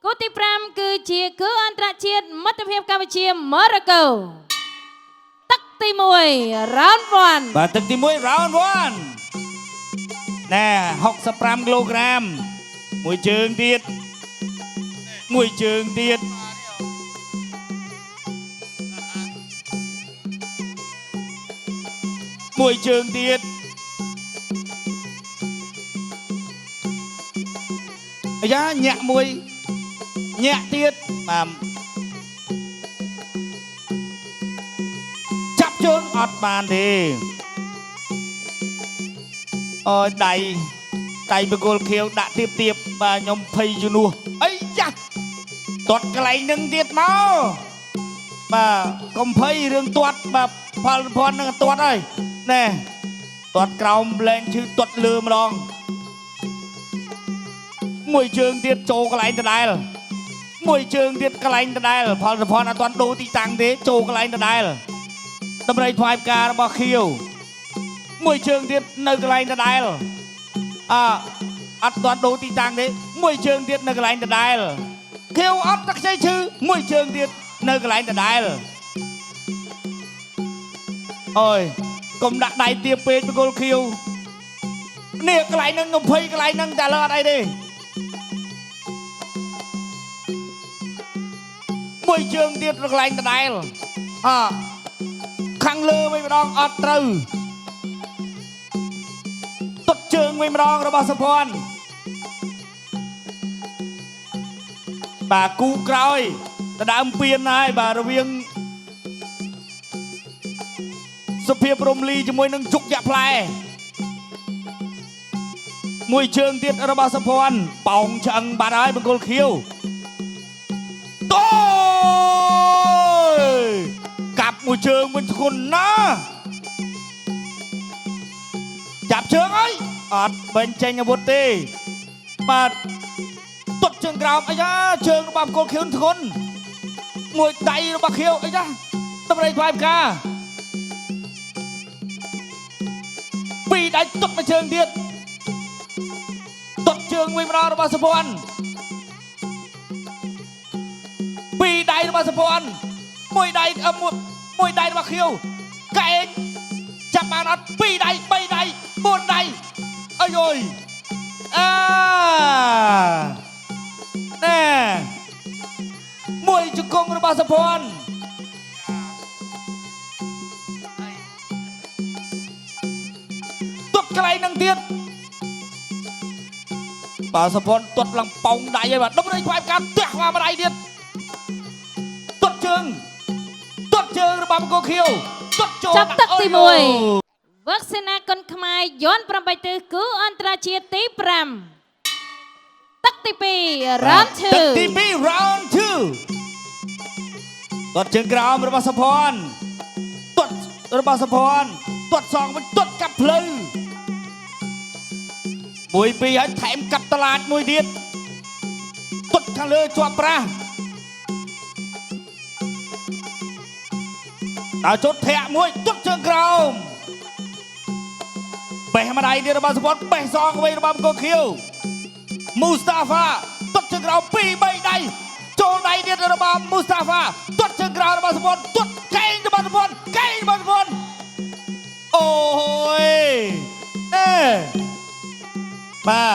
គូទី5គឺជាគឺអន្តរជាតិមិត្តភាពកម្ពុជាម៉ូរ៉ូកូទឹកទី1 round 1បាទទឹកទី1 round 1ណែ65គីឡូក្រាមមួយជើងទៀតមួយជើងទៀតមួយជើងទៀតអាយ៉ាញាក់មួយញាក់ទៀតបាទចាប់ជើងអត់បានទេអូយដៃបកុលខៀវដាក់ទៀបបាទខ្ញុំភ័យជំនួសអីយ៉ាទាត់កន្លែងនឹងទៀតមកបាទកុំភ័យរឿងទាត់បាទផលភ័ណ្ឌនឹងទាត់ហើយណែទាត់ក្រោមលែងឈឺទាត់លើម្ដងមួយជើងទៀតចូលកន្លែងដដែលមួយជើងទៀតកន្លែងដដែលផលភ័ណ្ឌអត់ទាន់ដូរទីតាំងទេចូលកន្លែងដដែលតម្រៃផ្សាយផ្ការបស់ខៀវមួយជើងទៀតនៅកន្លែងដដែលអត់ទាន់ដូរទីតាំងទេមួយជើងទៀតនៅកន្លែងដដែលខៀវអត់ទឹកខ្ចីឈឺមួយជើងទៀតនៅកន្លែងដដែលអូយកុំដាក់ដៃទាបពេកបកុលខៀវនេះកន្លែងនឹងខ្ញុំភ័យកន្លែងនឹងតែលើអត់អីទេមួយជើងទៀតនៅកន្លែងដដែលខាងលើវិញម្ដងអត់ត្រូវទុតជើងវិញម្ដងរបស់សុភ័ណ្ឌបាទគូក្រោយដដើមពៀនហើយបាទរវាងសុភាពរំលីជាមួយនឹងជុកយ៉ាក់ផ្លែមួយជើងទៀតរបស់សុភ័ណ្ឌប៉ោងឆ្អឹងបាត់ហើយបង្គោលខៀវតូកាប់មួយជើងវិញធ្ងន់ណាចាប់ជើងហើយអត់បញ្ចេញអាវុធទេបាទទុតជើងក្រោមអាយ៉ាជើងរបស់បង្គោលខៀវធ្ងន់មួយដៃរបស់ខៀវអាយ៉ាតម្រៃផ្លែផ្កាពីរដៃទុតមួយជើងទៀតទុតជើងវិញម្ដងរបស់សុភ័ណ្ឌពីរដៃរបស់សុភ័ណ្ឌមួយដៃរបស់ខៀវកែងចាប់បានអត់ពីរដៃ3ដៃ4ដៃអើយអើយណែមួយជង្គង់របស់សុភ័ណ្ឌទុតកន្លែងនឹងទៀតបាទសុភ័ណ្ឌទុតឡើងប៉ោងដៃហើយបាទដុំរៃខ្វាយកាត់ទះមកម្ដាយទៀតទុតជើងរបស់បង្គោលខៀវទុតចូលចាប់ទឹកទី1វឹកសេនាគុនខ្មែរយន់8ទិសគឺអន្តរជាតិទី5ទឹកទី2 round 2ទឹកទី2 round 2ទាត់ជើងក្រោមរបស់សុភ័ណ្ឌទាត់របស់សុភ័ណ្ឌទាត់សងវិញទាត់កាប់ភ្លៅមួយពីរហើយថែមកាប់តឡាចមួយទៀតទាត់ខាងលើជាប់ប្រាស់ដល់ជត់ធាក់មួយទាត់ជើងក្រោមបេះម្ដាយទៀតរបស់សុភ័ណ្ឌបេះសងវិញរបស់បង្គោលខៀវមូស្តាហ្វាទាត់ជើងក្រោម2 3ដៃចូលដៃទៀតរបស់មូស្តាហ្វាទាត់ជើងក្រោមរបស់សុភ័ណ្ឌទាត់កែងរបស់សុភ័ណ្ឌអូយបា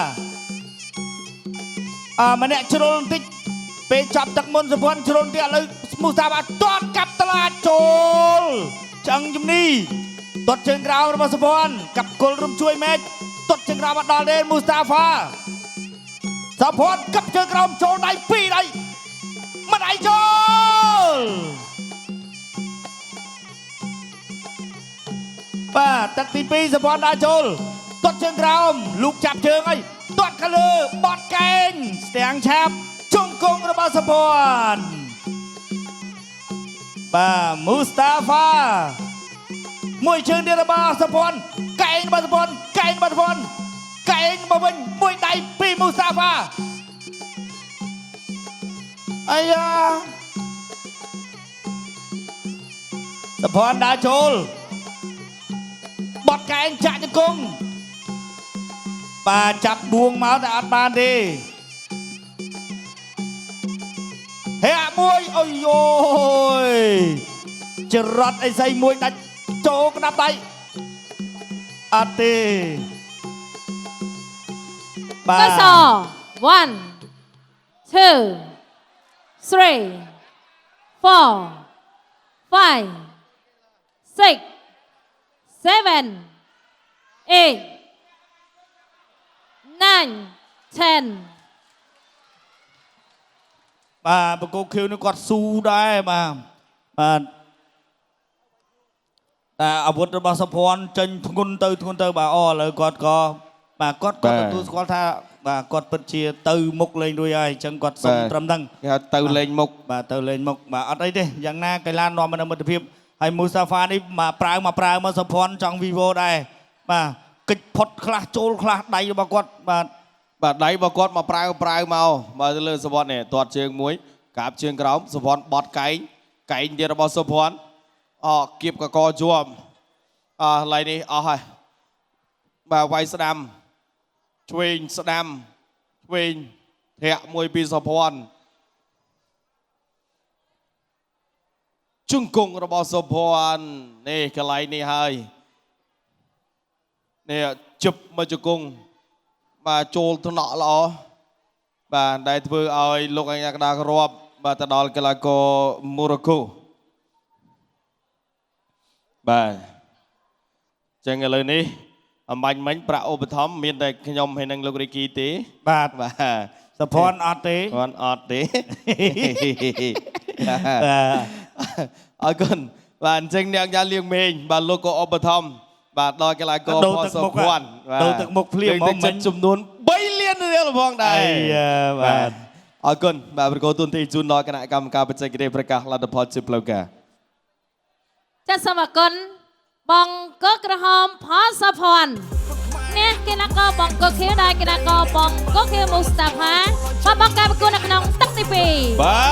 ទម្នាក់ជ្រុលបន្តិចពេលចាប់ទឹកមុនសុភ័ណ្ឌជ្រុលទៀតឥឡូវមូស្តាហ្វាទាត់កាប់តឡាចចូលឆ្អឹងជំនីទាត់ជើងក្រោមរបស់សុភ័ណ្ឌកាប់គល់រំជួយមេឃទាត់ជើងក្រោមអត់ដល់ទេមូស្តាហ្វាសុភ័ណ្ឌកាប់ជើងក្រោមចូលដៃ2ដៃមិនដៃចូលបាទទឹកទី2សុភ័ណ្ឌដាក់ចូលទាត់ជើងក្រោមលូកចាប់ជើងហើយទាត់ខាងលើបត់កែងស្ទាំងឆាប់ជង្គង់របស់សុភ័ណ្ឌបាទមូស្តាហ្វាមួយជើងទៀតរបស់សុភ័ណ្ឌកែងរបស់សុភ័ណ្ឌកែងមកវិញមួយដៃពីមូស្តាហ្វាអាយ៉ាសុភ័ណ្ឌដាក់ចូលបត់កែងចាក់ជង្គង់បាទចាប់បួងមកតែអត់បានទេ មួយអុយយោយចរត់អីស្អីមួយដាច់ចូលក្តាប់ដៃអត់ទេបា កស 1 2 3 4 5 6 7 8 9 10 បាទបង្គោលខៀវនេះគាត់ស៊ូដែរបាទតែអាវុធរបស់សុភ័ណ្ឌចេញធ្ងន់ទៅបាទឥឡូវគាត់ក៏បាទគាត់ទទួលស្គាល់ថាបាទគាត់ពិតជាទៅមុខលេងរួចហើយអញ្ចឹងគាត់សុំត្រឹមហ្នឹង គេហៅទៅលេងមុខ បាទទៅលេងមុខបាទអត់អីទេយ៉ាងណាកីឡានាំមកនៅមិត្តភាពហើយមូសាហ្វានេះមកប្រើមកសុភ័ណ្ឌចង់វីវ៉ូដែរបាទកិច្ចផុតខ្លះចូលខ្លះដៃរបស់គាត់បាទ បាទដៃរបស់គាត់មកប្រាវមកមកទៅលើសុភ័ណ្ឌនេះទាត់ជើងមួយកាបជើងក្រោមសុភ័ណ្ឌបត់កែងទៀតរបស់សុភ័ណ្ឌគៀបកកជាប់ឡើយនេះអស់ហើយបាទវាយស្ដាំឆ្វេងស្ដាំឆ្វេងធាក់មួយពីសុភ័ណ្ឌជង្គង់របស់សុភ័ណ្ឌនេះកន្លែងនេះហើយនេះជិបមកជង្គង់បាទចូលថ្នាក់ល្អបាទដែលធ្វើឲ្យលោកអញ្ញាកដារាប់បាទទៅដល់កីឡាករម៉ូរ៉ូកូបាទចឹងឥឡូវនេះអំបញ្ញមិញប្រាក់ឧបត្ថម្ភមានតែខ្ញុំហើយនឹងលោករីគីទេ បាទ បាទ សុភ័ណ្ឌអត់ទេ គាត់អត់ទេ បាទ អរគុណបាទអញ្ចឹងអ្នកយ៉ាលៀងមេងបាទលោកក៏ឧបត្ថម្ភបាទដល់កីឡាករ ដូរ ផ ទឹក សុ មុខ ភ័ណ្ឌ ដូរទឹកមុខភ្លាមហ្មងមិញ ចំនួន3លានរៀលផងដែរ បាទ អរគុណបាទប្រកោទុនទីជូនដល់គណៈកម្មការបច្ចេកទេសប្រកាសលទ្ធផលជាផ្លូវការ ចាសសូមអរគុណបង្គោលក្រហមផលសុភ័ណ្ឌអ្នកកីឡាករបង្គោលខៀវដែលកីឡាករបង្គោលខៀវមូស្តាផាបបកការប្រកួតនៅក្នុងទឹកទី2 បាទ